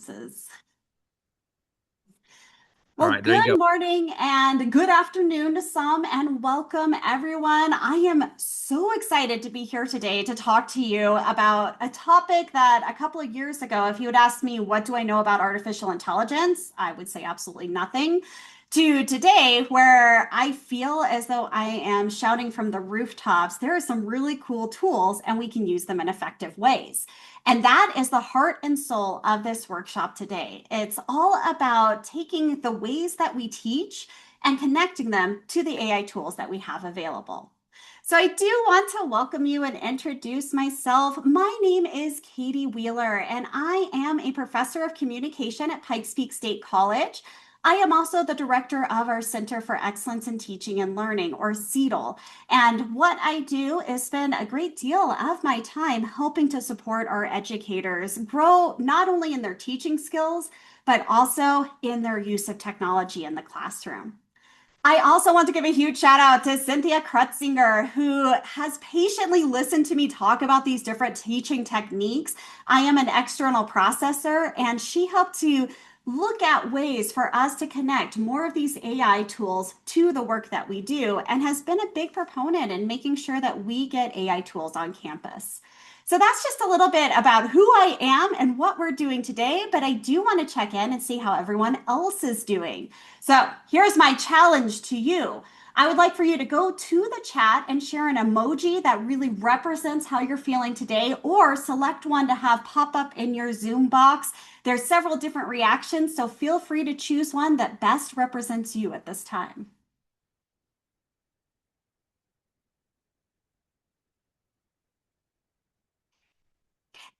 Well, All right, there you good go. morning and good afternoon to some, and welcome everyone. I am so excited to be here today to talk to you about a topic that a couple of years ago, if you had asked me, what do I know about artificial intelligence? I would say absolutely nothing. To today, where I feel as though I am shouting from the rooftops, there are some really cool tools and we can use them in effective ways. And that is the heart and soul of this workshop today. It's all about taking the ways that we teach and connecting them to the AI tools that we have available. So I do want to welcome you and introduce myself. My name is Katie Wheeler, and I am a professor of communication at Pikes State College. I am also the director of our Center for Excellence in Teaching and Learning, or CETL. And what I do is spend a great deal of my time helping to support our educators grow not only in their teaching skills, but also in their use of technology in the classroom. I also want to give a huge shout out to Cynthia Krutzinger, who has patiently listened to me talk about these different teaching techniques. I am an external processor, and she helped to look at ways for us to connect more of these AI tools to the work that we do, and has been a big proponent in making sure that we get AI tools on campus. So that's just a little bit about who I am and what we're doing today, but I do want to check in and see how everyone else is doing. So here's my challenge to you. I would like for you to go to the chat and share an emoji that really represents how you're feeling today, or select one to have pop up in your Zoom box. There's several different reactions, so feel free to choose one that best represents you at this time.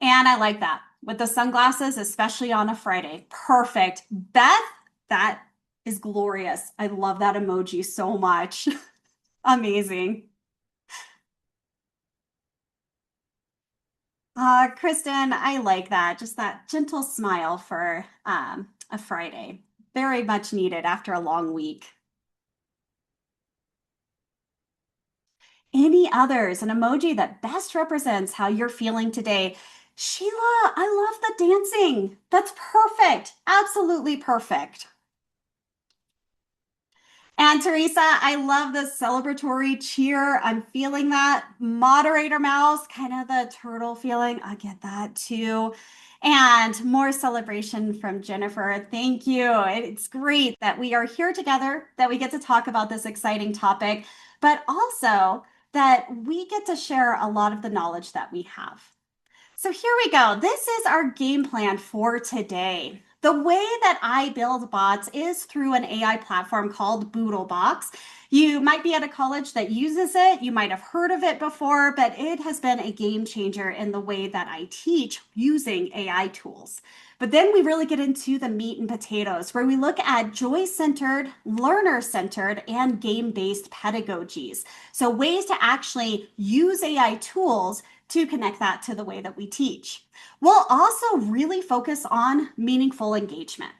And I like that with the sunglasses, especially on a Friday. Perfect. Beth, that is glorious. I love that emoji so much. Amazing. Kristen, I like that. Just that gentle smile for a Friday. Very much needed after a long week. Any others? An emoji that best represents how you're feeling today. Sheila, I love the dancing. That's perfect. Absolutely perfect. And Teresa, I love the celebratory cheer. I'm feeling that. Moderator mouse, kind of the turtle feeling. I get that too. And more celebration from Jennifer. Thank you. It's great that we are here together, that we get to talk about this exciting topic, but also that we get to share a lot of the knowledge that we have. So here we go. This is our game plan for today. The way that I build bots is through an AI platform called Boodlebox. You might be at a college that uses it. You might have heard of it before, but it has been a game changer in the way that I teach using AI tools. But then we really get into the meat and potatoes, where we look at joy-centered, learner-centered, and game-based pedagogies. So ways to actually use AI tools to connect that to the way that we teach. We'll also really focus on meaningful engagement.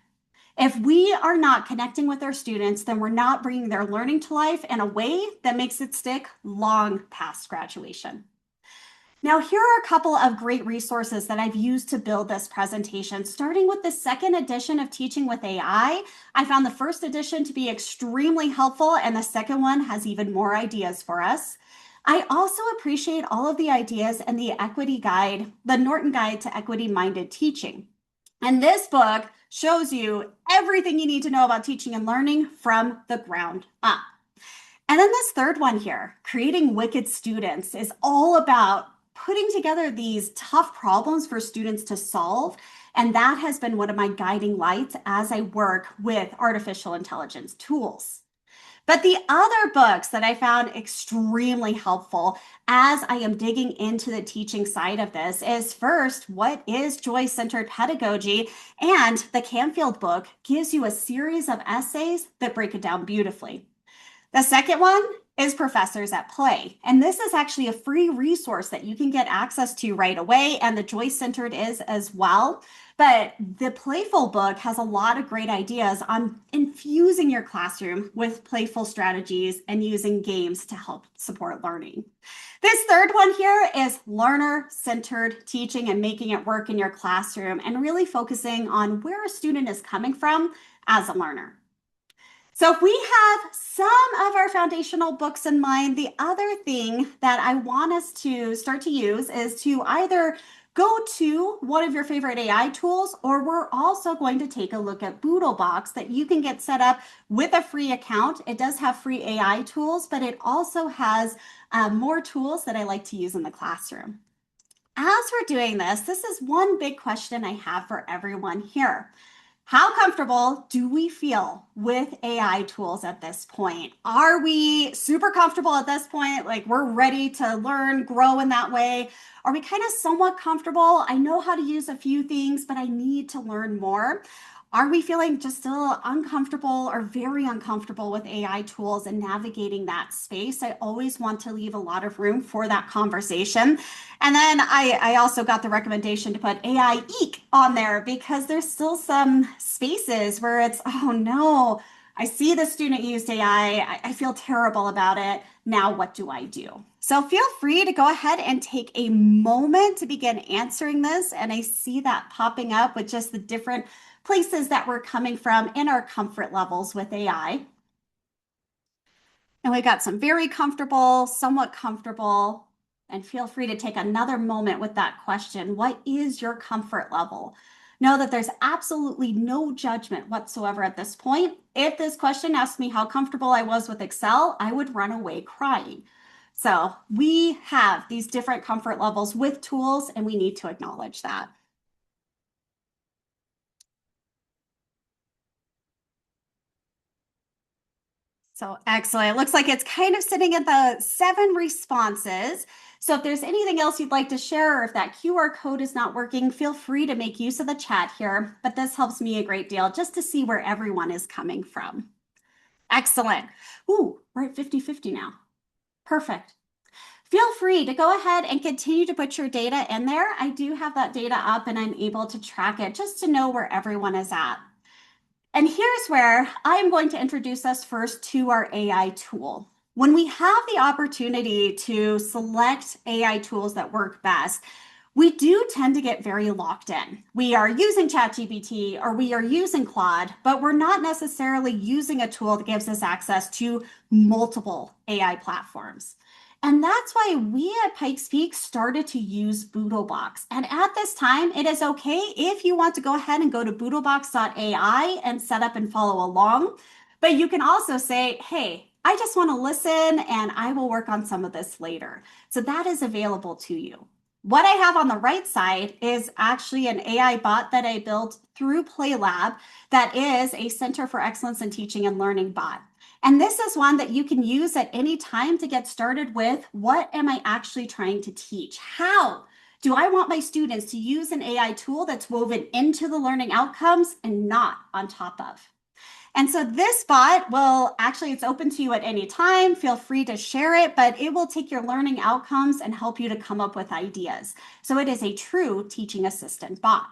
If we are not connecting with our students, then we're not bringing their learning to life in a way that makes it stick long past graduation. Now, here are a couple of great resources that I've used to build this presentation, starting with the second edition of Teaching with AI. I found the first edition to be extremely helpful, and the second one has even more ideas for us. I also appreciate all of the ideas and the equity guide, the Norton Guide to Equity-Minded Teaching. And this book shows you everything you need to know about teaching and learning from the ground up. And then this third one here, Creating Wicked Students, is all about putting together these tough problems for students to solve. And that has been one of my guiding lights as I work with artificial intelligence tools. But the other books that I found extremely helpful as I am digging into the teaching side of this is, first, what is joy-centered pedagogy? And the Canfield book gives you a series of essays that break it down beautifully. The second one is Professors at Play. And this is actually a free resource that you can get access to right away. And the Joy Centered is as well. But the Playful book has a lot of great ideas on infusing your classroom with playful strategies and using games to help support learning. This third one here is learner-centered teaching and making it work in your classroom and really focusing on where a student is coming from as a learner. So if we have some of our foundational books in mind, the other thing that I want us to start to use is to either go to one of your favorite AI tools, or we're also going to take a look at Boodlebox that you can get set up with a free account. It does have free AI tools, but it also has more tools that I like to use in the classroom. As we're doing this is one big question I have for everyone here. How comfortable do we feel with AI tools at this point? Are we super comfortable at this point? Like we're ready to learn, grow in that way? Are we kind of somewhat comfortable? I know how to use a few things, but I need to learn more. Are we feeling just still uncomfortable or very uncomfortable with AI tools and navigating that space? I always want to leave a lot of room for that conversation. And then I also got the recommendation to put AI Eek on there because there's still some spaces where it's, oh no, I see the student used AI. I feel terrible about it. Now what do I do? So feel free to go ahead and take a moment to begin answering this. And I see that popping up with just the different places that we're coming from in our comfort levels with AI. And we got some very comfortable, somewhat comfortable, and feel free to take another moment with that question. What is your comfort level? Know that there's absolutely no judgment whatsoever at this point. If this question asked me how comfortable I was with Excel, I would run away crying. So we have these different comfort levels with tools, and we need to acknowledge that. So excellent. It looks like it's kind of sitting at the 7 responses. So if there's anything else you'd like to share, or if that QR code is not working, feel free to make use of the chat here. But this helps me a great deal just to see where everyone is coming from. Excellent. Ooh, we're at 50-50 now. Perfect. Feel free to go ahead and continue to put your data in there. I do have that data up and I'm able to track it just to know where everyone is at. And here's where I'm going to introduce us first to our AI tool. When we have the opportunity to select AI tools that work best, we do tend to get very locked in. We are using ChatGPT or we are using Claude, but we're not necessarily using a tool that gives us access to multiple AI platforms. And that's why we at Pikes Peak started to use Boodlebox. And at this time, it is okay if you want to go ahead and go to boodlebox.ai and set up and follow along. But you can also say, hey, I just want to listen and I will work on some of this later. So that is available to you. What I have on the right side is actually an AI bot that I built through PlayLab that is a Center for Excellence in Teaching and Learning bot. And this is one that you can use at any time to get started with what am I actually trying to teach? How do I want my students to use an AI tool that's woven into the learning outcomes and not on top of? And so this bot will actually, it's open to you at any time. Feel free to share it, but it will take your learning outcomes and help you to come up with ideas. So it is a true teaching assistant bot.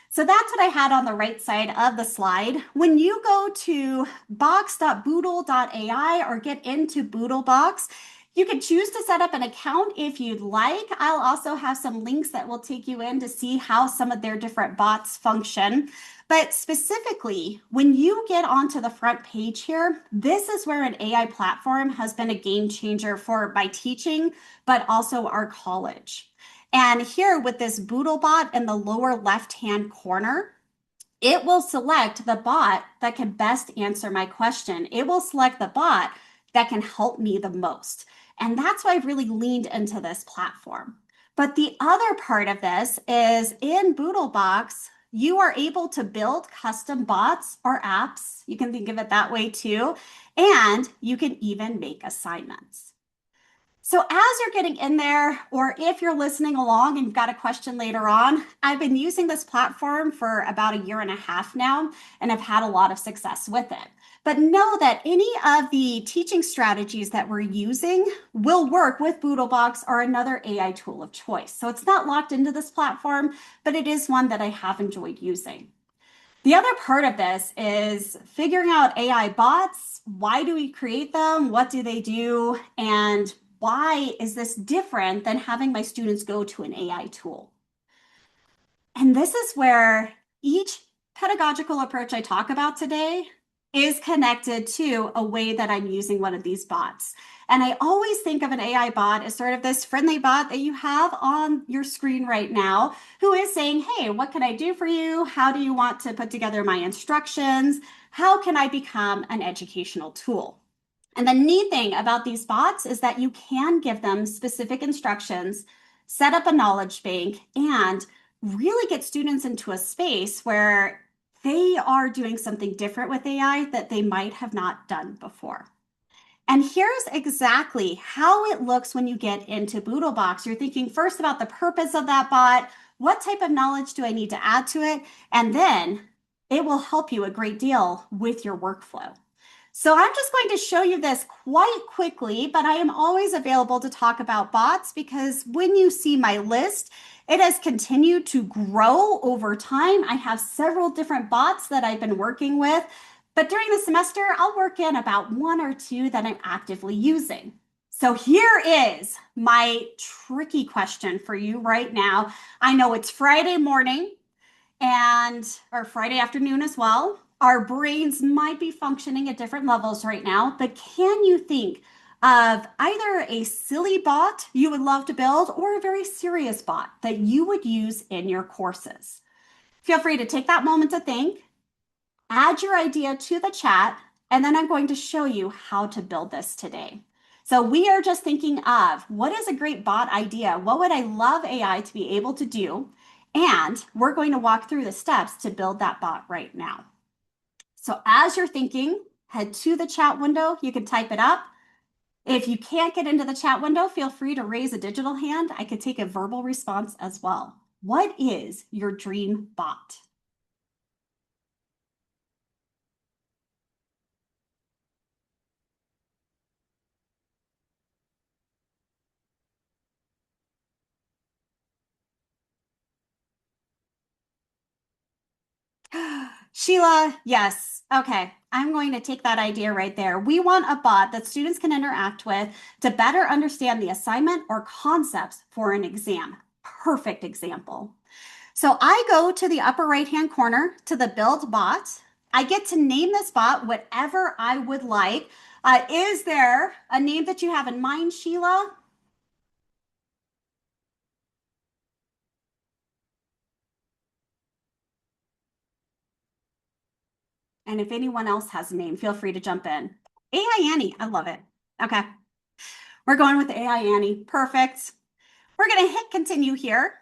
So that's what I had on the right side of the slide. When you go to box.boodle.ai or get into Boodlebox, you can choose to set up an account if you'd like. I'll also have some links that will take you in to see how some of their different bots function. But specifically, when you get onto the front page here, this is where an AI platform has been a game changer for my teaching, but also our college. And here with this Boodlebot in the lower left-hand corner, it will select the bot that can best answer my question. It will select the bot that can help me the most. And that's why I've really leaned into this platform. But the other part of this is in Boodlebox, you are able to build custom bots or apps. You can think of it that way too. And you can even make assignments. So, as you're getting in there, or if you're listening along and you've got a question later on, I've been using this platform for about a year and a half now, and I've had a lot of success with it. But know that any of the teaching strategies that we're using will work with Boodlebox or another AI tool of choice. So, it's not locked into this platform, but it is one that I have enjoyed using. The other part of this is figuring out AI bots. Why do we create them? What do they do? And why is this different than having my students go to an AI tool? And this is where each pedagogical approach I talk about today is connected to a way that I'm using one of these bots. And I always think of an AI bot as sort of this friendly bot that you have on your screen right now who is saying, hey, what can I do for you? How do you want to put together my instructions? How can I become an educational tool? And the neat thing about these bots is that you can give them specific instructions, set up a knowledge bank, and really get students into a space where they are doing something different with AI that they might have not done before. And here's exactly how it looks when you get into Boodlebox. You're thinking first about the purpose of that bot. What type of knowledge do I need to add to it? And then it will help you a great deal with your workflow. So I'm just going to show you this quite quickly, but I am always available to talk about bots because when you see my list, it has continued to grow over time. I have several different bots that I've been working with, but during the semester, I'll work in about one or two that I'm actively using. So here is my tricky question for you right now. I know it's Friday morning and or Friday afternoon as well. Our brains might be functioning at different levels right now, but can you think of either a silly bot you would love to build or a very serious bot that you would use in your courses? Feel free to take that moment to think, add your idea to the chat, and then I'm going to show you how to build this today. So we are just thinking of what is a great bot idea? What would I love AI to be able to do? And we're going to walk through the steps to build that bot right now. So as you're thinking, head to the chat window. You can type it up. If you can't get into the chat window, feel free to raise a digital hand. I could take a verbal response as well. What is your dream bot? Sheila, yes. Okay. I'm going to take that idea right there. We want a bot that students can interact with to better understand the assignment or concepts for an exam. Perfect example. So I go to the upper right-hand corner to the build bot. I get to name this bot whatever I would like. Is there a name that you have in mind, Sheila? And if anyone else has a name, feel free to jump in. AI Annie, I love it. Okay, we're going with AI Annie. Perfect. We're going to hit continue here.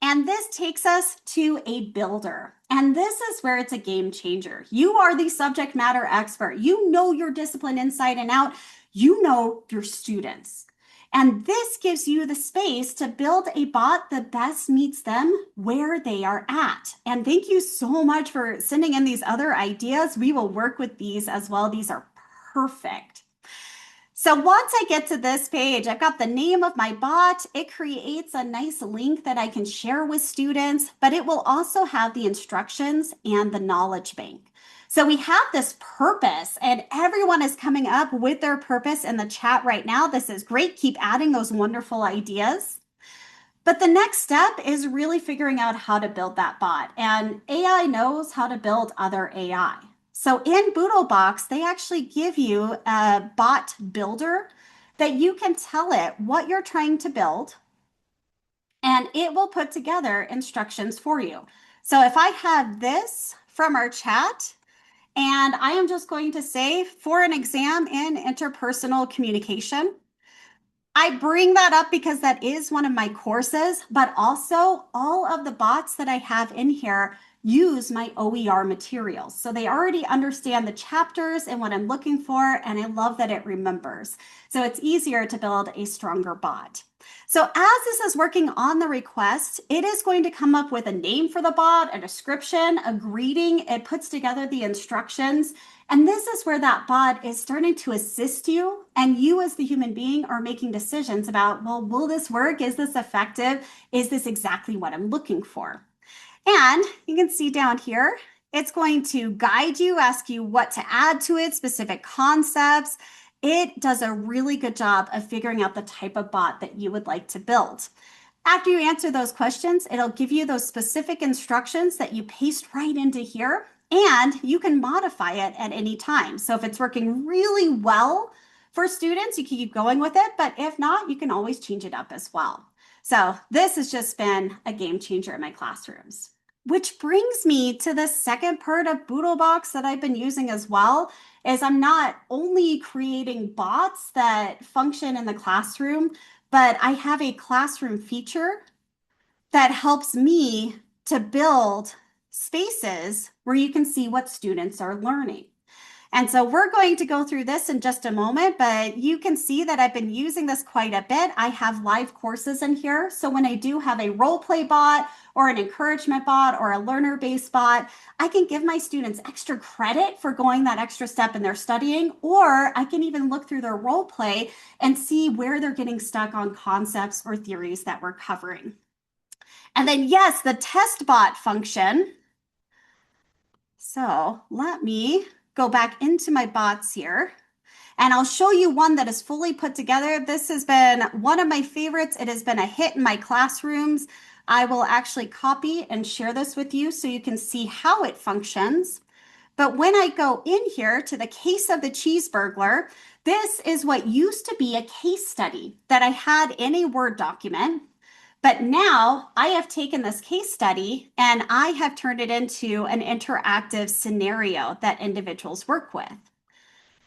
And this takes us to a builder. And this is where it's a game changer. You are the subject matter expert. You know your discipline inside and out. You know your students. And this gives you the space to build a bot that best meets them where they are at. And thank you so much for sending in these other ideas. We will work with these as well. These are perfect. So once I get to this page, I've got the name of my bot. It creates a nice link that I can share with students, but it will also have the instructions and the knowledge bank. So we have this purpose, and everyone is coming up with their purpose in the chat right now. This is great. Keep adding those wonderful ideas. But the next step is really figuring out how to build that bot. And AI knows how to build other AI. So in Boodlebox, they actually give you a bot builder that you can tell it what you're trying to build, and it will put together instructions for you. So if I have this from our chat, and I am just going to say for an exam in interpersonal communication, I bring that up because that is one of my courses, but also all of the bots that I have in here use my OER materials. So they already understand the chapters and what I'm looking for, and I love that it remembers. So it's easier to build a stronger bot. So as this is working on the request, it is going to come up with a name for the bot, a description, a greeting. It puts together the instructions. And this is where that bot is starting to assist you. And you as the human being are making decisions about, well, will this work? Is this effective? Is this exactly what I'm looking for? And you can see down here, it's going to guide you, ask you what to add to it, specific concepts. It does a really good job of figuring out the type of bot that you would like to build. After you answer those questions, it'll give you those specific instructions that you paste right into here, and you can modify it at any time. So if it's working really well for students, you can keep going with it, but if not, you can always change it up as well. So this has just been a game changer in my classrooms. Which brings me to the second part of Boodlebox that I've been using as well, is I'm not only creating bots that function in the classroom, but I have a classroom feature that helps me to build spaces where you can see what students are learning. And so we're going to go through this in just a moment, but you can see that I've been using this quite a bit. I have live courses in here. So when I do have a role play bot or an encouragement bot or a learner-based bot, I can give my students extra credit for going that extra step in their studying, or I can even look through their role play and see where they're getting stuck on concepts or theories that we're covering. And then yes, the test bot function. So let me go back into my bots here, and I'll show you one that is fully put together. This has been one of my favorites. It has been a hit in my classrooms. I will actually copy and share this with you so you can see how it functions. But when I go in here to the case of the cheese burglar, this is what used to be a case study that I had in a Word document. But now I have taken this case study and I have turned it into an interactive scenario that individuals work with.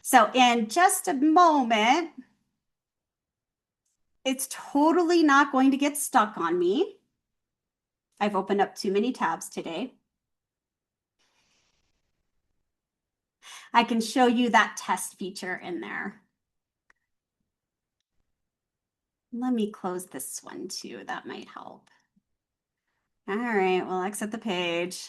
So in just a moment, it's totally not going to get stuck on me. I've opened up too many tabs today. I can show you that test feature in there. Let me close this one too. That might help. All right, we'll exit the page.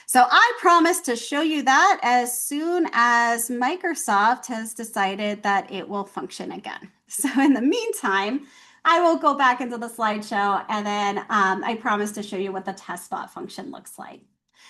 So I promise to show you that as soon as Microsoft has decided that it will function again. So in the meantime, I will go back into the slideshow and then I promise to show you what the test bot function looks like.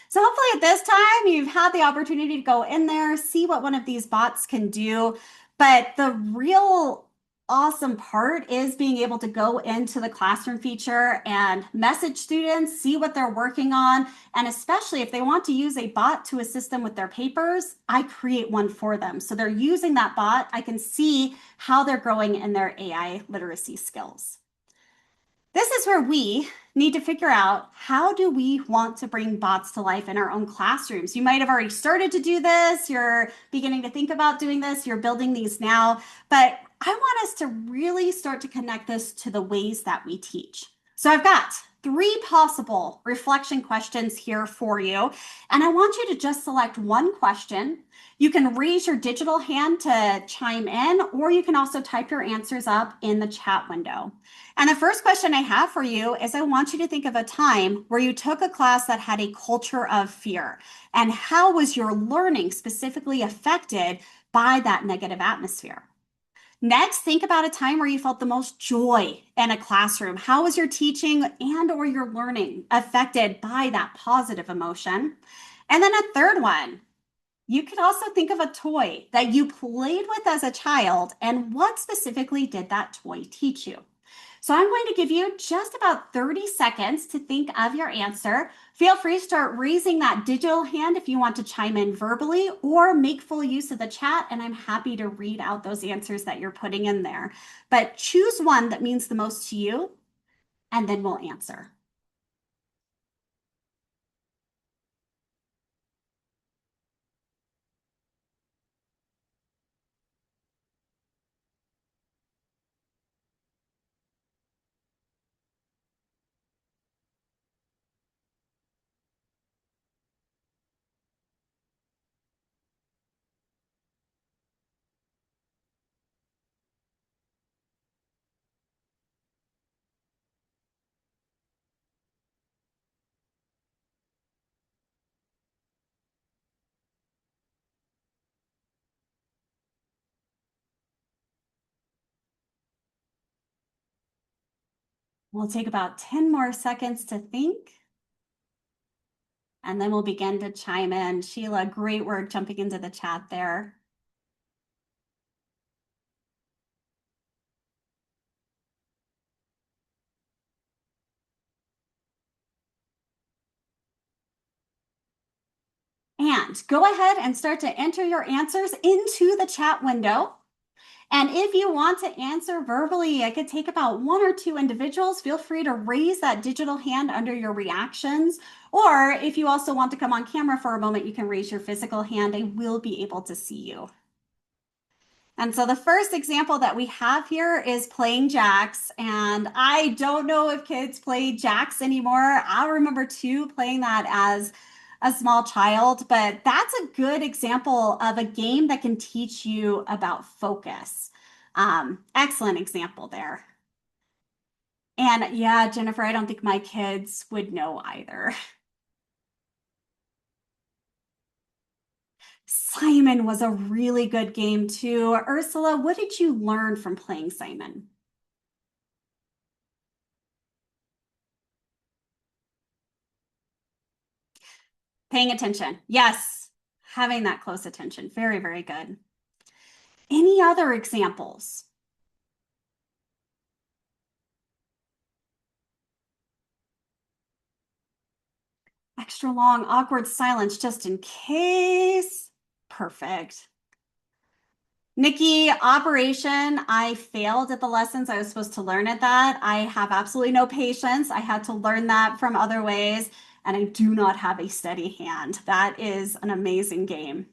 So hopefully at this time you've had the opportunity to go in there, see what one of these bots can do. But the real awesome part is being able to go into the classroom feature and message students, see what they're working on. And especially if they want to use a bot to assist them with their papers, I create one for them. So they're using that bot. I can see how they're growing in their AI literacy skills. This is where we need to figure out, how do we want to bring bots to life in our own classrooms? You might have already started to do this. You're beginning to think about doing this. You're building these now. But I want us to really start to connect this to the ways that we teach. So I've got 3 possible reflection questions here for you. And I want you to just select one question. You can raise your digital hand to chime in, or you can also type your answers up in the chat window. And the first question I have for you is, I want you to think of a time where you took a class that had a culture of fear, and how was your learning specifically affected by that negative atmosphere? Next, think about a time where you felt the most joy in a classroom. How was your teaching and or your learning affected by that positive emotion? And then a third one, you could also think of a toy that you played with as a child, and what specifically did that toy teach you? So I'm going to give you just about 30 seconds to think of your answer. Feel free to start raising that digital hand if you want to chime in verbally, or make full use of the chat, and I'm happy to read out those answers that you're putting in there. But choose one that means the most to you, and then we'll answer. We'll take about 10 more seconds to think, and then we'll begin to chime in. Sheila, great work jumping into the chat there. And go ahead and start to enter your answers into the chat window. And if you want to answer verbally, I could take about 1 or 2 individuals. Feel free to raise that digital hand under your reactions. Or if you also want to come on camera for a moment, you can raise your physical hand. I will be able to see you. And so the first example that we have here is playing jacks. And I don't know if kids play jacks anymore. I remember too playing that as a small child, but that's a good example of a game that can teach you about focus. Excellent example there. And yeah, Jennifer, I don't think my kids would know either. Simon was a really good game too. Ursula, what did you learn from playing Simon? Paying attention. Yes, having that close attention. Very, very good. Any other examples? Extra long, awkward silence just in case. Perfect. Nikki, operation. I failed at the lessons I was supposed to learn at that. I have absolutely no patience. I had to learn that from other ways, and I do not have a steady hand. That is an amazing game.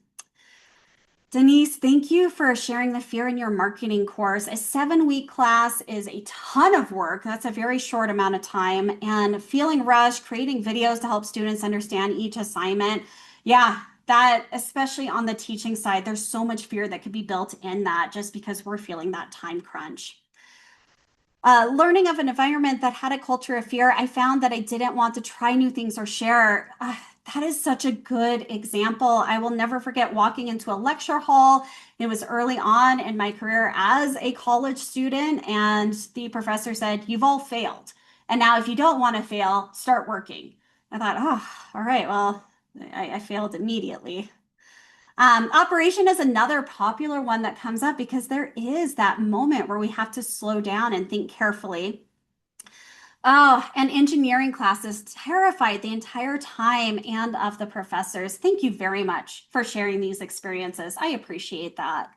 Denise, thank you for sharing the fear in your marketing course. A 7-week class is a ton of work. That's a very short amount of time. And feeling rushed, creating videos to help students understand each assignment. Yeah, that, especially on the teaching side, there's so much fear that could be built in that just because we're feeling that time crunch. Learning of an environment that had a culture of fear, I found that I didn't want to try new things or share. That is such a good example. I will never forget walking into a lecture hall. It was early on in my career as a college student, and the professor said, "You've all failed. And now, if you don't want to fail, start working." I thought, oh, all right, well, I failed immediately. Operation is another popular one that comes up because there is that moment where we have to slow down and think carefully. Oh, and engineering classes terrified the entire time and of the professors. Thank you very much for sharing these experiences. I appreciate that.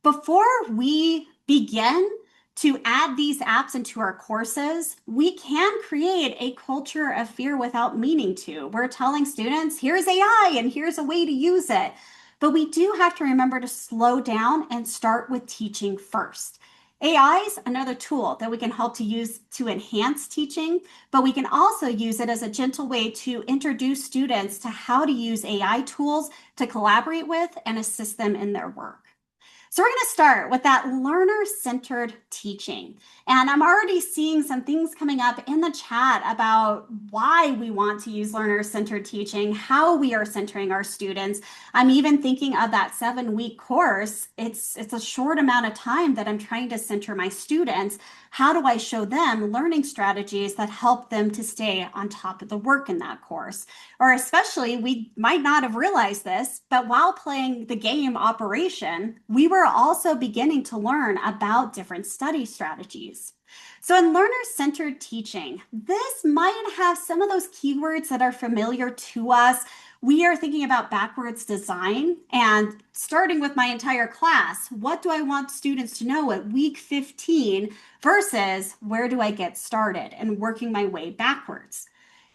Before we begin to add these apps into our courses, we can create a culture of fear without meaning to. We're telling students, here's AI and here's a way to use it. But we do have to remember to slow down and start with teaching first. AI is another tool that we can help to use to enhance teaching, but we can also use it as a gentle way to introduce students to how to use AI tools to collaborate with and assist them in their work. So we're going to start with that learner-centered teaching. And I'm already seeing some things coming up in the chat about why we want to use learner-centered teaching, how we are centering our students. I'm even thinking of that 7-week course. It's a short amount of time that I'm trying to center my students. How do I show them learning strategies that help them to stay on top of the work in that course? Or especially, we might not have realized this, but while playing the game Operation, we were also beginning to learn about different study strategies. So in learner-centered teaching, this might have some of those keywords that are familiar to us. We are thinking about backwards design and starting with my entire class. What do I want students to know at week 15 versus where do I get started and working my way backwards?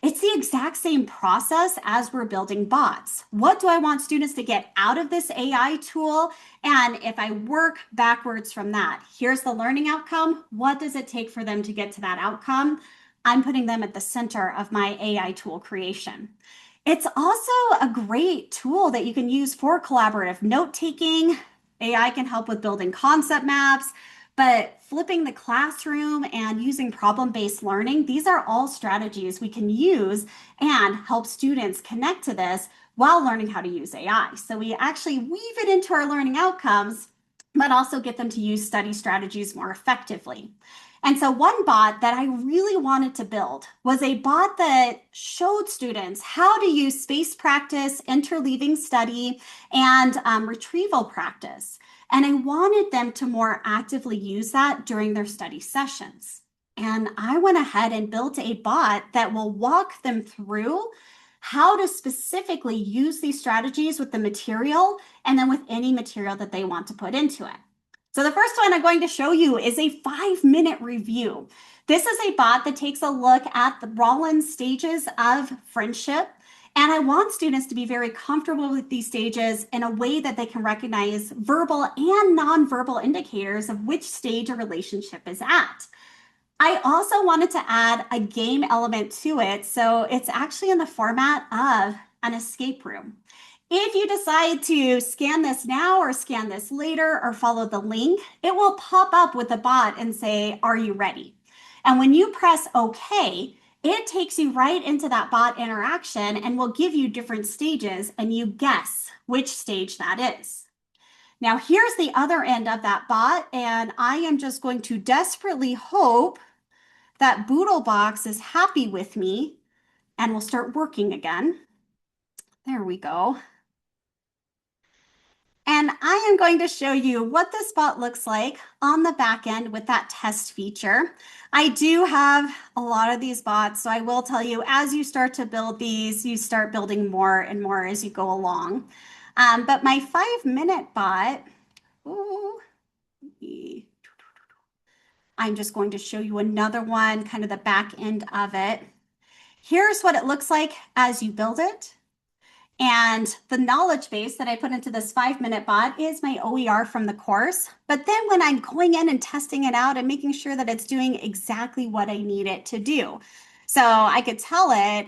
It's the exact same process as we're building bots. What do I want students to get out of this AI tool? And if I work backwards from that, here's the learning outcome. What does it take for them to get to that outcome? I'm putting them at the center of my AI tool creation. It's also a great tool that you can use for collaborative note-taking. AI can help with building concept maps, but flipping the classroom and using problem-based learning, these are all strategies we can use and help students connect to this while learning how to use AI. So we actually weave it into our learning outcomes, but also get them to use study strategies more effectively. And so one bot that I really wanted to build was a bot that showed students how to use space practice, interleaving study, and retrieval practice. And I wanted them to more actively use that during their study sessions. And I went ahead and built a bot that will walk them through how to specifically use these strategies with the material and then with any material that they want to put into it. So the first one I'm going to show you is a 5-minute review. This is a bot that takes a look at the Rollins stages of friendship. And I want students to be very comfortable with these stages in a way that they can recognize verbal and nonverbal indicators of which stage a relationship is at. I also wanted to add a game element to it, so it's actually in the format of an escape room. If you decide to scan this now or scan this later or follow the link, it will pop up with the bot and say, "Are you ready?" And when you press OK, it takes you right into that bot interaction and will give you different stages, and you guess which stage that is. Now, here's the other end of that bot, and I am just going to desperately hope that Boodlebox is happy with me and will start working again. There we go. And I am going to show you what this bot looks like on the back end with that test feature. I do have a lot of these bots, so I will tell you, as you start to build these, you start building more and more as you go along. But my 5-minute bot, ooh, I'm just going to show you another one, kind of the back end of it. Here's what it looks like as you build it. And the knowledge base that I put into this 5-minute bot is my OER from the course. But then when I'm going in and testing it out and making sure that it's doing exactly what I need it to do. So I could tell it,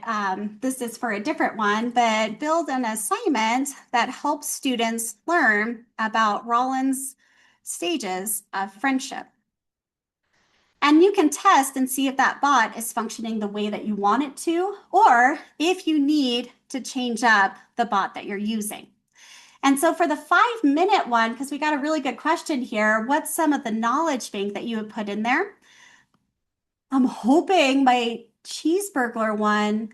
this is for a different one, but build an assignment that helps students learn about Rollins stages of friendship. And you can test and see if that bot is functioning the way that you want it to, or if you need to change up the bot that you're using. And so for the 5-minute one, because we got a really good question here, what's some of the knowledge bank that you would put in there? I'm hoping my cheese burglar one,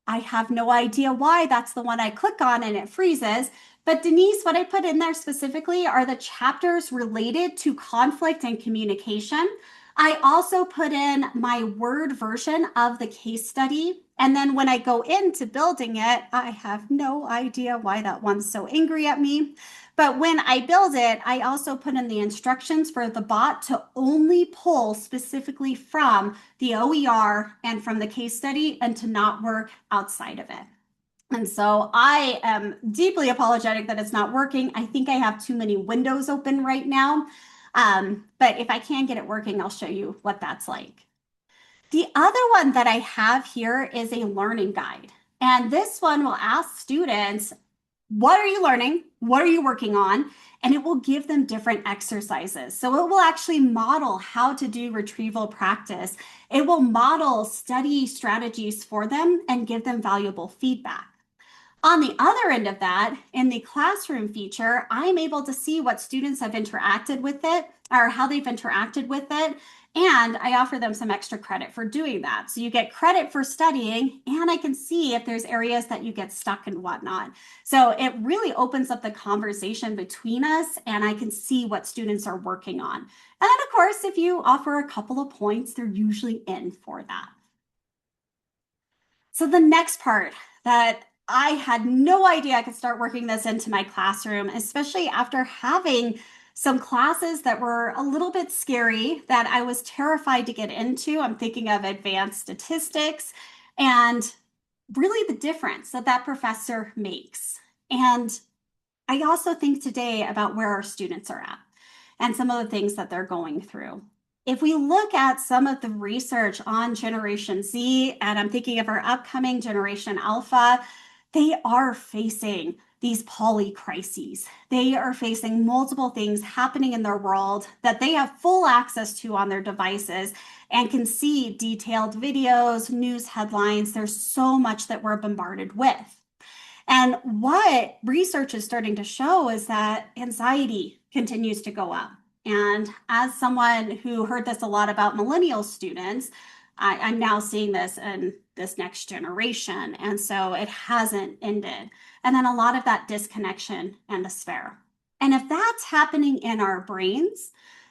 I have no idea why that's the one I click on and it freezes. But Denise, what I put in there specifically are the chapters related to conflict and communication. I also put in my Word version of the case study. And then when I go into building it, I have no idea why that one's so angry at me. But when I build it, I also put in the instructions for the bot to only pull specifically from the OER and from the case study and to not work outside of it. And so I am deeply apologetic that it's not working. I think I have too many windows open right now. But if I can get it working, I'll show you what that's like. The other one that I have here is a learning guide. And this one will ask students, what are you learning? What are you working on? And it will give them different exercises. So it will actually model how to do retrieval practice. It will model study strategies for them and give them valuable feedback. On the other end of that, in the classroom feature, I'm able to see what students have interacted with it or how they've interacted with it. And I offer them some extra credit for doing that. So you get credit for studying, and I can see if there's areas that you get stuck and whatnot. So it really opens up the conversation between us, and I can see what students are working on. And then, of course, if you offer a couple of points, they're usually in for that. So the next part that I had no idea I could start working this into my classroom, especially after having some classes that were a little bit scary that I was terrified to get into. I'm thinking of advanced statistics and really the difference that that professor makes. And I also think today about where our students are at and some of the things that they're going through. If we look at some of the research on Generation Z, and I'm thinking of our upcoming Generation Alpha, they are facing these poly crises. They are facing multiple things happening in their world that they have full access to on their devices and can see detailed videos, news headlines. There's so much that we're bombarded with. And what research is starting to show is that anxiety continues to go up. And as someone who heard this a lot about millennial students, I'm now seeing this in this next generation. And so it hasn't ended. And then a lot of that disconnection and despair. And if that's happening in our brains,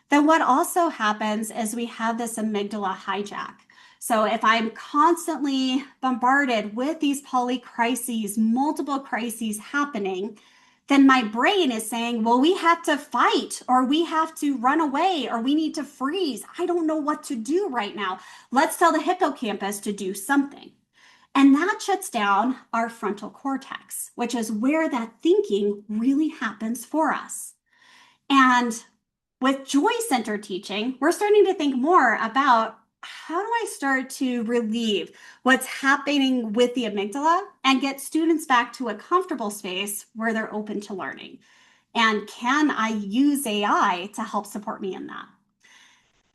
then what also happens is we have this amygdala hijack. So if I'm constantly bombarded with these polycrises, multiple crises happening, then my brain is saying, well, we have to fight, or we have to run away, or we need to freeze. I don't know what to do right now. Let's tell the hippocampus to do something. And that shuts down our frontal cortex, which is where that thinking really happens for us. And with joy-centered teaching, we're starting to think more about how do I start to relieve what's happening with the amygdala and get students back to a comfortable space where they're open to learning? And can I use AI to help support me in that?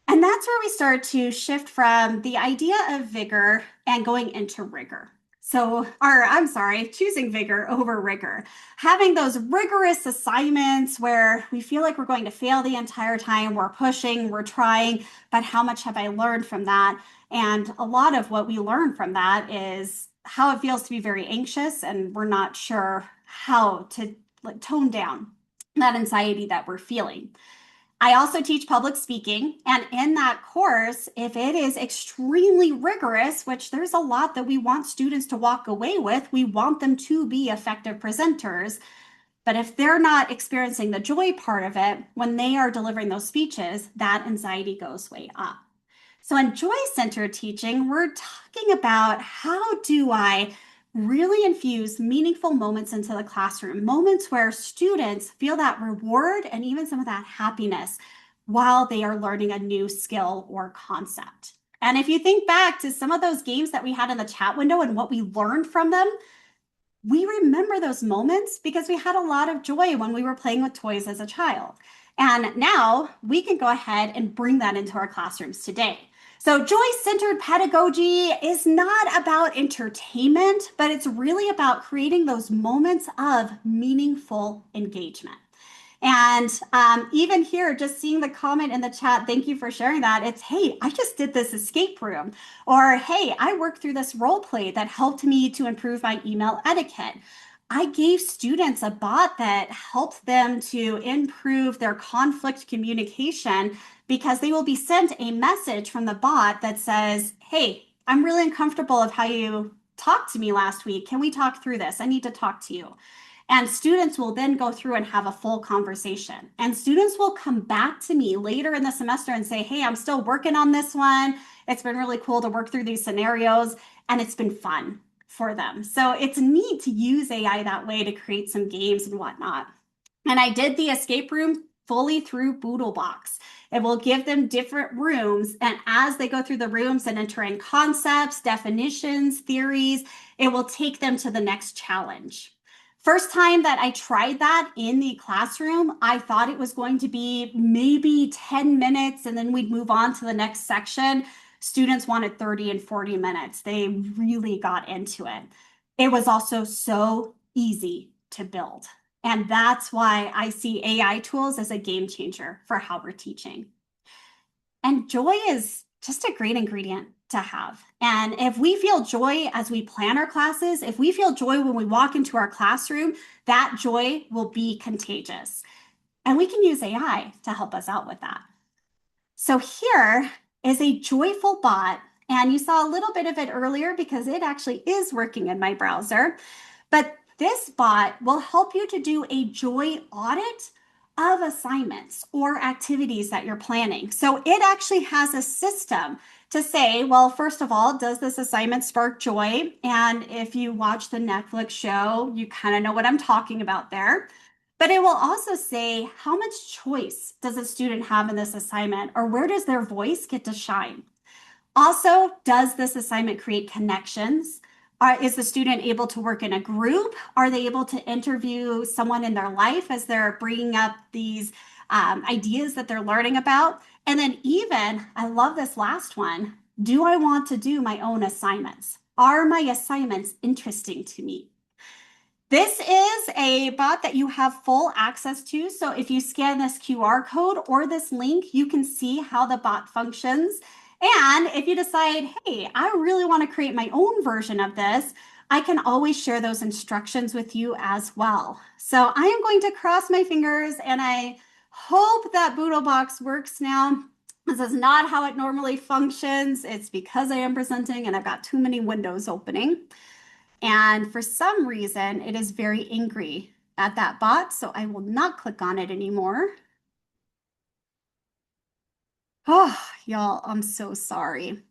And that's where we start to shift from the idea of vigor and going into rigor. Choosing vigor over rigor. Having those rigorous assignments where we feel like we're going to fail the entire time, we're pushing, we're trying, but how much have I learned from that? And a lot of what we learn from that is how it feels to be very anxious, and we're not sure how to tone down that anxiety that we're feeling. I also teach public speaking, and in that course, if it is extremely rigorous, which there's a lot that we want students to walk away with, we want them to be effective presenters. But if they're not experiencing the joy part of it, when they are delivering those speeches, that anxiety goes way up. So in joy-centered teaching, we're talking about how do I really infuse meaningful moments into the classroom, moments where students feel that reward and even some of that happiness while they are learning a new skill or concept. And if you think back to some of those games that we had in the chat window and what we learned from them, we remember those moments because we had a lot of joy when we were playing with toys as a child. And now we can go ahead and bring that into our classrooms today. So joy-centered pedagogy is not about entertainment, but it's really about creating those moments of meaningful engagement. And even here, just seeing the comment in the chat, thank you for sharing that. It's, hey, I just did this escape room. Or, hey, I worked through this role play that helped me to improve my email etiquette. I gave students a bot that helped them to improve their conflict communication because they will be sent a message from the bot that says, hey, I'm really uncomfortable of how you talked to me last week. Can we talk through this? I need to talk to you. And students will then go through and have a full conversation. And students will come back to me later in the semester and say, hey, I'm still working on this one. It's been really cool to work through these scenarios, and it's been fun for them. So it's neat to use AI that way to create some games and whatnot. And I did the escape room fully through Boodlebox. It will give them different rooms, and as they go through the rooms and enter in concepts, definitions, theories, it will take them to the next challenge. First time that I tried that in the classroom, I thought it was going to be maybe 10 minutes and then we'd move on to the next section. Students wanted 30 and 40 minutes. They really got into it. It was also so easy to build. And that's why I see AI tools as a game changer for how we're teaching. And joy is just a great ingredient to have. And if we feel joy as we plan our classes, if we feel joy when we walk into our classroom, that joy will be contagious. And we can use AI to help us out with that. So here is a joyful bot. And you saw a little bit of it earlier because it actually is working in my browser. But this bot will help you to do a joy audit of assignments or activities that you're planning. So it actually has a system to say, well, first of all, does this assignment spark joy? And if you watch the Netflix show, you kind of know what I'm talking about there. But it will also say, how much choice does a student have in this assignment, or where does their voice get to shine? Also, does this assignment create connections? Is the student able to work in a group? Are they able to interview someone in their life as they're bringing up these ideas that they're learning about? And then even, I love this last one, do I want to do my own assignments? Are my assignments interesting to me? This is a bot that you have full access to. So if you scan this QR code or this link, you can see how the bot functions. And if you decide, hey, I really want to create my own version of this, I can always share those instructions with you as well. So I am going to cross my fingers and I hope that Boodlebox works now. This is not how it normally functions. It's because I am presenting and I've got too many windows opening. And for some reason, it is very angry at that bot, so I will not click on it anymore. Oh, y'all, I'm so sorry.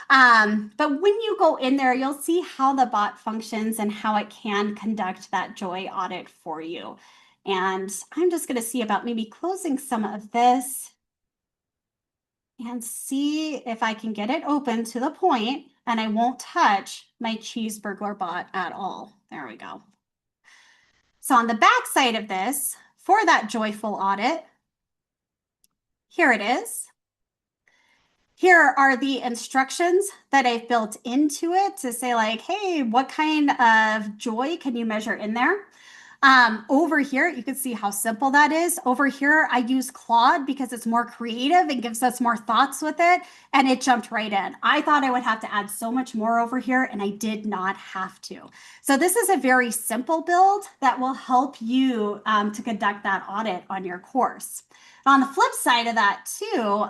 But when you go in there, you'll see how the bot functions and how it can conduct that joy audit for you. And I'm just going to see about maybe closing some of this and see if I can get it open to the point and I won't touch my cheese burglar bot at all. There we go. So on the back side of this, for that joyful audit, here it is. Here are the instructions that I've built into it to say like, hey, what kind of joy can you measure in there? Over here, you can see how simple that is. Over here, I use Claude because it's more creative and gives us more thoughts with it, and it jumped right in. I thought I would have to add so much more over here, and I did not have to. So this is a very simple build that will help you to conduct that audit on your course. On the flip side of that too,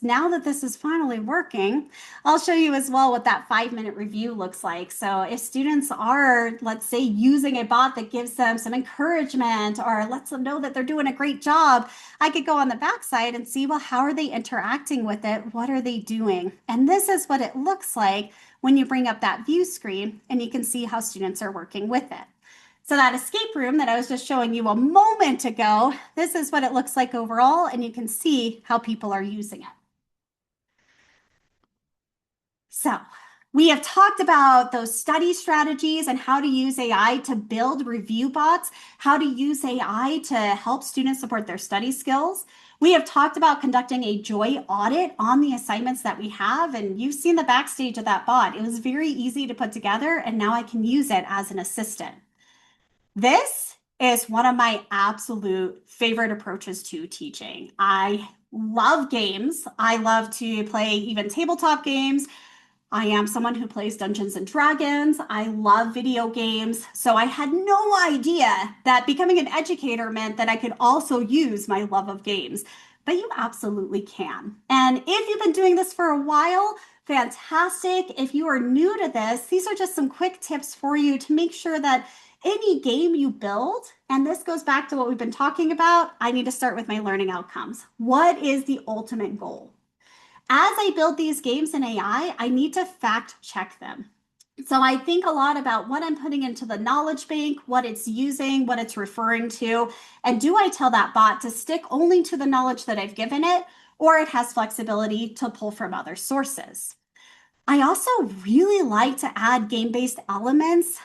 now that this is finally working, I'll show you as well what that 5-minute review looks like. So if students are, let's say, using a bot that gives them some encouragement or lets them know that they're doing a great job, I could go on the backside and see, well, how are they interacting with it? What are they doing? And this is what it looks like when you bring up that view screen and you can see how students are working with it. So that escape room that I was just showing you a moment ago, this is what it looks like overall, and you can see how people are using it. So we have talked about those study strategies and how to use AI to build review bots, how to use AI to help students support their study skills. We have talked about conducting a joy audit on the assignments that we have, and you've seen the backstage of that bot. It was very easy to put together, and now I can use it as an assistant. This is one of my absolute favorite approaches to teaching. I love games. I love to play even tabletop games. I am someone who plays Dungeons and Dragons. I love video games. So I had no idea that becoming an educator meant that I could also use my love of games. But you absolutely can. And if you've been doing this for a while, fantastic. If you are new to this, these are just some quick tips for you to make sure that any game you build, and this goes back to what we've been talking about, I need to start with my learning outcomes. What is the ultimate goal? As I build these games in AI, I need to fact check them. So I think a lot about what I'm putting into the knowledge bank, what it's using, what it's referring to, and do I tell that bot to stick only to the knowledge that I've given it, or it has flexibility to pull from other sources. I also really like to add game-based elements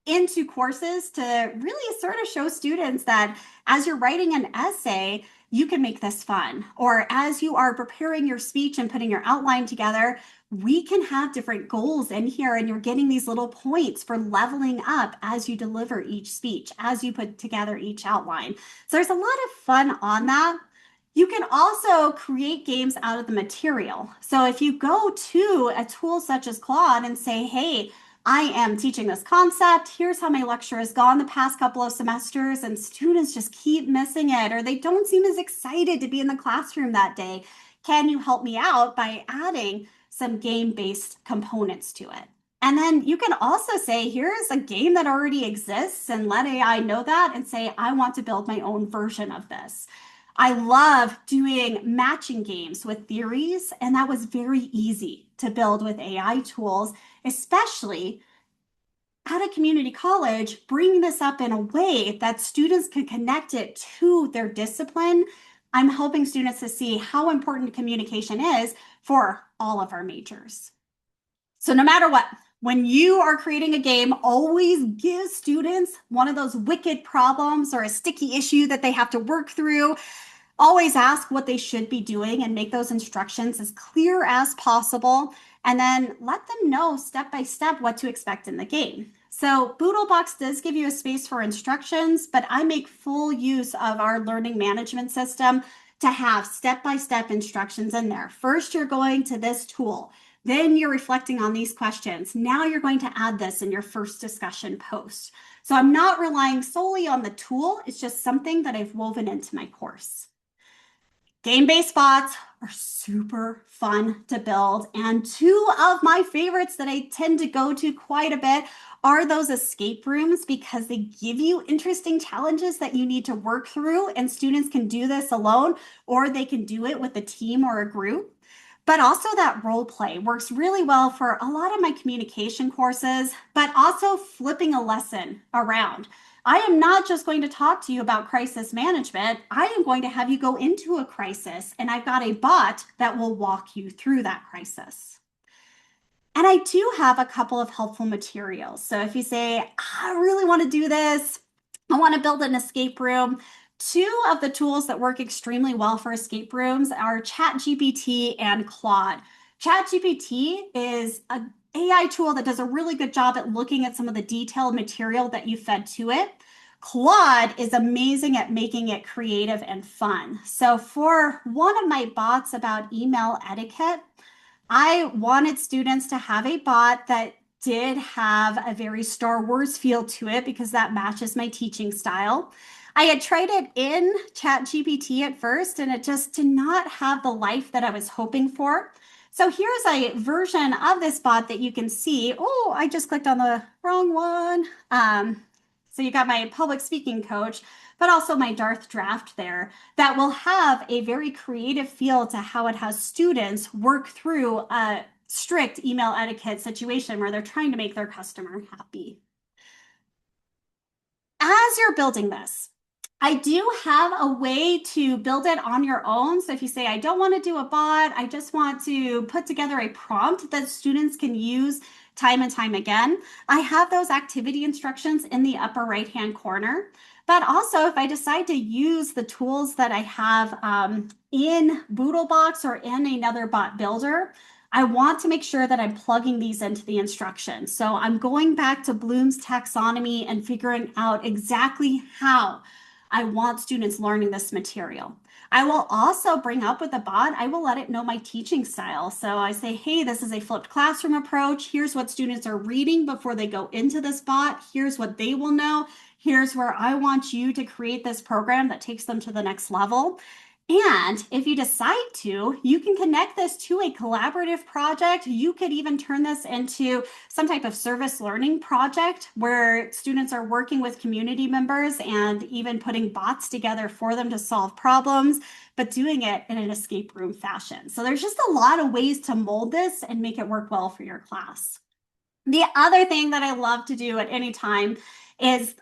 into courses to really sort of show students that as you're writing an essay, you can make this fun. Or as you are preparing your speech and putting your outline together, we can have different goals in here, and you're getting these little points for leveling up as you deliver each speech, as you put together each outline. So there's a lot of fun on that. You can also create games out of the material. So if you go to a tool such as Claude and say, hey, I am teaching this concept. Here's how my lecture has gone the past couple of semesters, and students just keep missing it, or they don't seem as excited to be in the classroom that day. Can you help me out by adding some game-based components to it? And then you can also say, here's a game that already exists, and let AI know that and say, I want to build my own version of this. I love doing matching games with theories, and that was very easy to build with AI tools, especially at a community college, bringing this up in a way that students can connect it to their discipline. I'm helping students to see how important communication is for all of our majors. So no matter what, when you are creating a game, always give students one of those wicked problems or a sticky issue that they have to work through. Always ask what they should be doing and make those instructions as clear as possible. And then let them know step by step what to expect in the game. So Boodlebox does give you a space for instructions, but I make full use of our learning management system to have step-by-step instructions in there. First, you're going to this tool. Then you're reflecting on these questions. Now you're going to add this in your first discussion post. So I'm not relying solely on the tool. It's just something that I've woven into my course. Game-based bots are super fun to build, and two of my favorites that I tend to go to quite a bit are those escape rooms because they give you interesting challenges that you need to work through, and students can do this alone or they can do it with a team or a group. But also that role play works really well for a lot of my communication courses, but also flipping a lesson around. I am not just going to talk to you about crisis management. I am going to have you go into a crisis, and I've got a bot that will walk you through that crisis. And I do have a couple of helpful materials. So if you say, I really want to do this, I want to build an escape room. Two of the tools that work extremely well for escape rooms are ChatGPT and Claude. ChatGPT is an AI tool that does a really good job at looking at some of the detailed material that you fed to it. Claude is amazing at making it creative and fun. So for one of my bots about email etiquette, I wanted students to have a bot that did have a very Star Wars feel to it because that matches my teaching style. I had tried it in ChatGPT at first, and it just did not have the life that I was hoping for. So here's a version of this bot that you can see. Oh, I just clicked on the wrong one. So you got my public speaking coach, but also my Darth draft there that will have a very creative feel to how it has students work through a strict email etiquette situation where they're trying to make their customer happy. As you're building this, I do have a way to build it on your own. So if you say, I don't want to do a bot, I just want to put together a prompt that students can use time and time again, I have those activity instructions in the upper right-hand corner. But also, if I decide to use the tools that I have in Boodlebox or in another bot builder, I want to make sure that I'm plugging these into the instructions. So I'm going back to Bloom's taxonomy and figuring out exactly how I want students learning this material. I will also bring up with the bot, I will let it know my teaching style. So I say, hey, this is a flipped classroom approach. Here's what students are reading before they go into this bot. Here's what they will know. Here's where I want you to create this program that takes them to the next level. And if you decide to, you can connect this to a collaborative project. You could even turn this into some type of service learning project where students are working with community members and even putting bots together for them to solve problems, but doing it in an escape room fashion. So there's just a lot of ways to mold this and make it work well for your class. The other thing that I love to do at any time is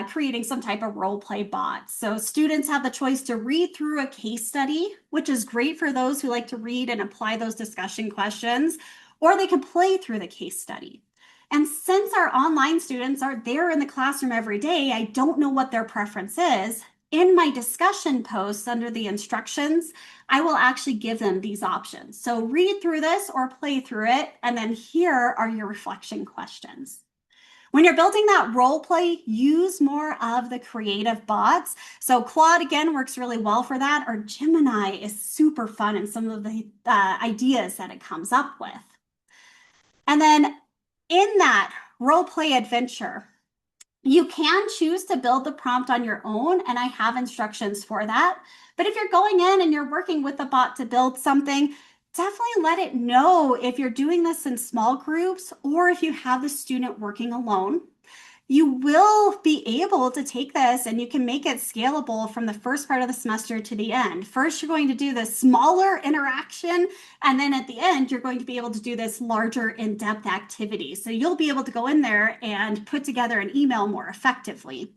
creating some type of role play bot. So students have the choice to read through a case study, which is great for those who like to read and apply those discussion questions, or they can play through the case study. And since our online students are there in the classroom every day, I don't know what their preference is. In my discussion posts under the instructions, I will actually give them these options. So read through this or play through it, and then here are your reflection questions. When you're building that role play, use more of the creative bots. So Claude, again, works really well for that, or Gemini is super fun in some of the ideas that it comes up with. And then in that role play adventure, you can choose to build the prompt on your own, and I have instructions for that. But if you're going in and you're working with the bot to build something, definitely let it know if you're doing this in small groups or if you have the student working alone. You will be able to take this and you can make it scalable from the first part of the semester to the end. First, you're going to do this smaller interaction, and then at the end, you're going to be able to do this larger in-depth activity. So you'll be able to go in there and put together an email more effectively.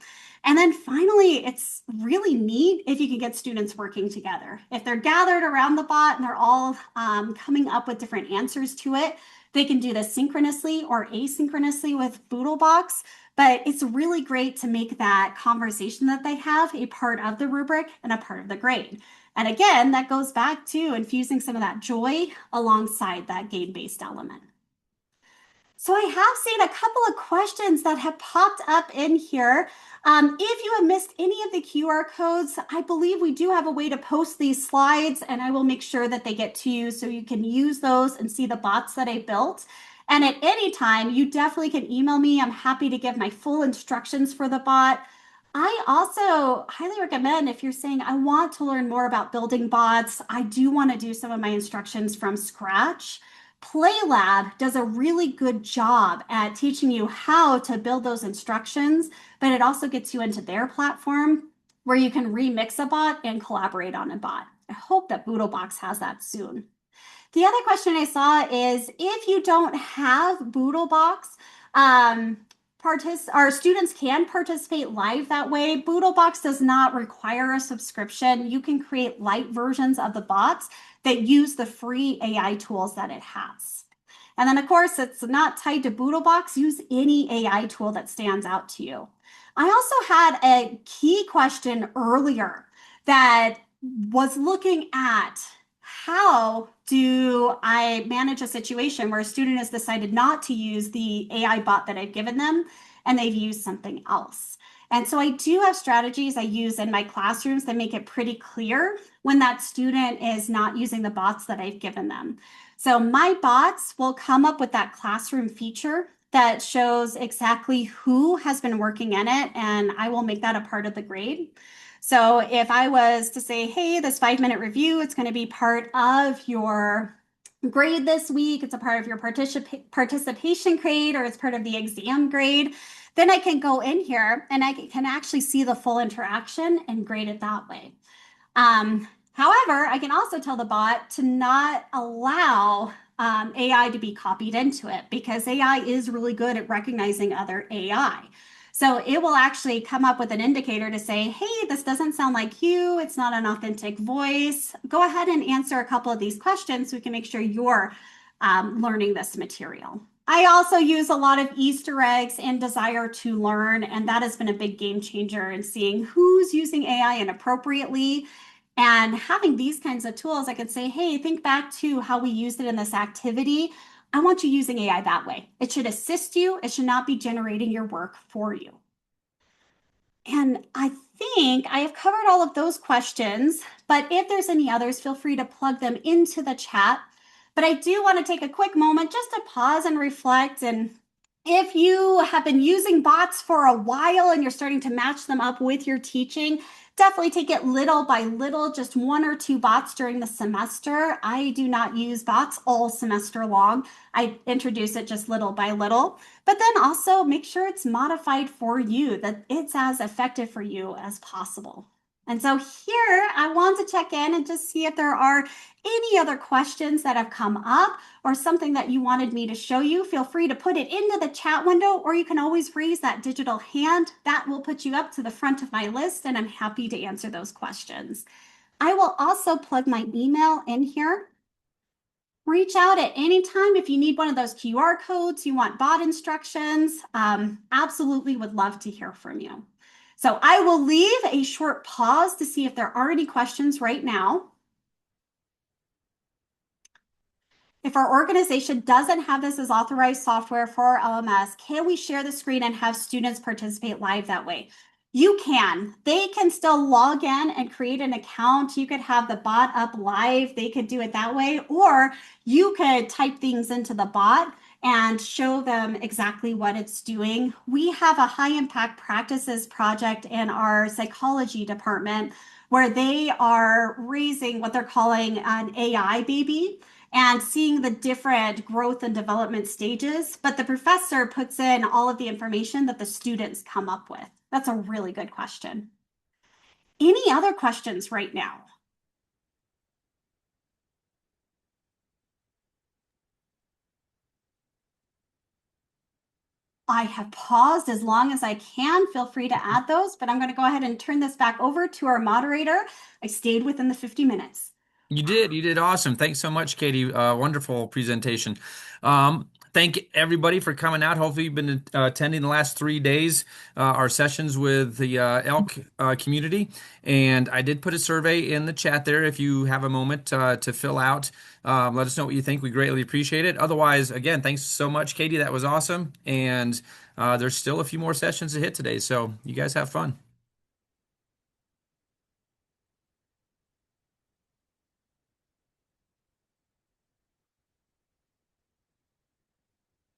And then finally, it's really neat if you can get students working together. If they're gathered around the bot and they're all coming up with different answers to it, they can do this synchronously or asynchronously with Boodlebox. But it's really great to make that conversation that they have a part of the rubric and a part of the grade. And again, that goes back to infusing some of that joy alongside that game-based element. So I have seen a couple of questions that have popped up in here. If you have missed any of the QR codes, I believe we do have a way to post these slides, and I will make sure that they get to you so you can use those and see the bots that I built. And at any time, you definitely can email me. I'm happy to give my full instructions for the bot. I also highly recommend if you're saying, I want to learn more about building bots, I do want to do some of my instructions from scratch. PlayLab does a really good job at teaching you how to build those instructions, but it also gets you into their platform where you can remix a bot and collaborate on a bot. I hope that Boodlebox has that soon. The other question I saw is if you don't have Boodlebox, um, our students can participate live that way. Boodlebox does not require a subscription. You can create light versions of the bots that use the free AI tools that it has. And then, of course, it's not tied to Boodlebox. Use any AI tool that stands out to you. I also had a key question earlier that was looking at how do I manage a situation where a student has decided not to use the AI bot that I've given them and they've used something else? And so I do have strategies I use in my classrooms that make it pretty clear when that student is not using the bots that I've given them. So my bots will come up with that classroom feature that shows exactly who has been working in it, and I will make that a part of the grade. So if I was to say, hey, this 5 minute review, it's going to be part of your grade this week, it's a part of your participation grade, or it's part of the exam grade, then I can go in here and I can actually see the full interaction and grade it that way. However, I can also tell the bot to not allow AI to be copied into it because AI is really good at recognizing other AI. So it will actually come up with an indicator to say, hey, this doesn't sound like you. It's not an authentic voice. Go ahead and answer a couple of these questions so we can make sure you're learning this material. I also use a lot of Easter eggs and desire to learn, and that has been a big game changer in seeing who's using AI inappropriately. And having these kinds of tools, I could say, hey, think back to how we used it in this activity. I want you using AI that way. It should assist you, it should not be generating your work for you. And I think I have covered all of those questions, but if there's any others, feel free to plug them into the chat. But I do want to take a quick moment just to pause and reflect. And if you have been using bots for a while and you're starting to match them up with your teaching, definitely take it little by little, just 1 or 2 bots during the semester. I do not use bots all semester long. I introduce it just little by little, but then also make sure it's modified for you, that it's as effective for you as possible. And so here I want to check in and just see if there are any other questions that have come up or something that you wanted me to show you. Feel free to put it into the chat window, or you can always raise that digital hand. That will put you up to the front of my list, and I'm happy to answer those questions. I will also plug my email in here. Reach out at any time if you need one of those QR codes, you want bot instructions. Absolutely would love to hear from you. So I will leave a short pause to see if there are any questions right now. If our organization doesn't have this as authorized software for our LMS, can we share the screen and have students participate live that way? You can. They can still log in and create an account. You could have the bot up live. They could do it that way, or you could type things into the bot and show them exactly what it's doing. We have a high impact practices project in our psychology department where they are raising what they're calling an AI baby and seeing the different growth and development stages, but the professor puts in all of the information that the students come up with. That's a really good question. Any other questions right now? I have paused as long as I can. Feel free to add those, but I'm going to go ahead and turn this back over to our moderator. I stayed within the 50 minutes. You did awesome. Thanks so much, Katie. Wonderful presentation. Thank everybody for coming out. Hopefully, you've been attending the last 3 days, our sessions with the elk community. And I did put a survey in the chat there if you have a moment to fill out. Let us know what you think. We greatly appreciate it. Otherwise, again, thanks so much, Katie. That was awesome. And there's still a few more sessions to hit today. So you guys have fun.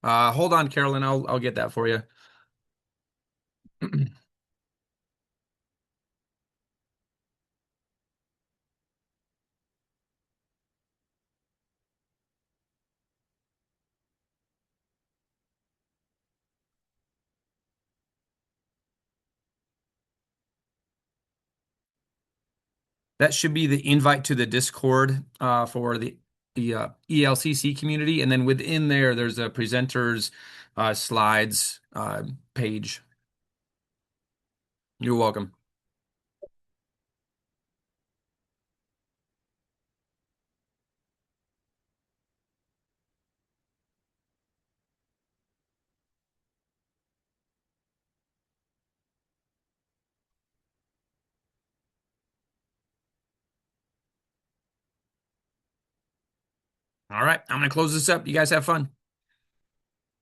Hold on, Carolyn. I'll get that for you. That should be the invite to the Discord for the ELCC community, and then within there, there's a presenters slides page. You're welcome. All right, I'm gonna close this up. You guys have fun.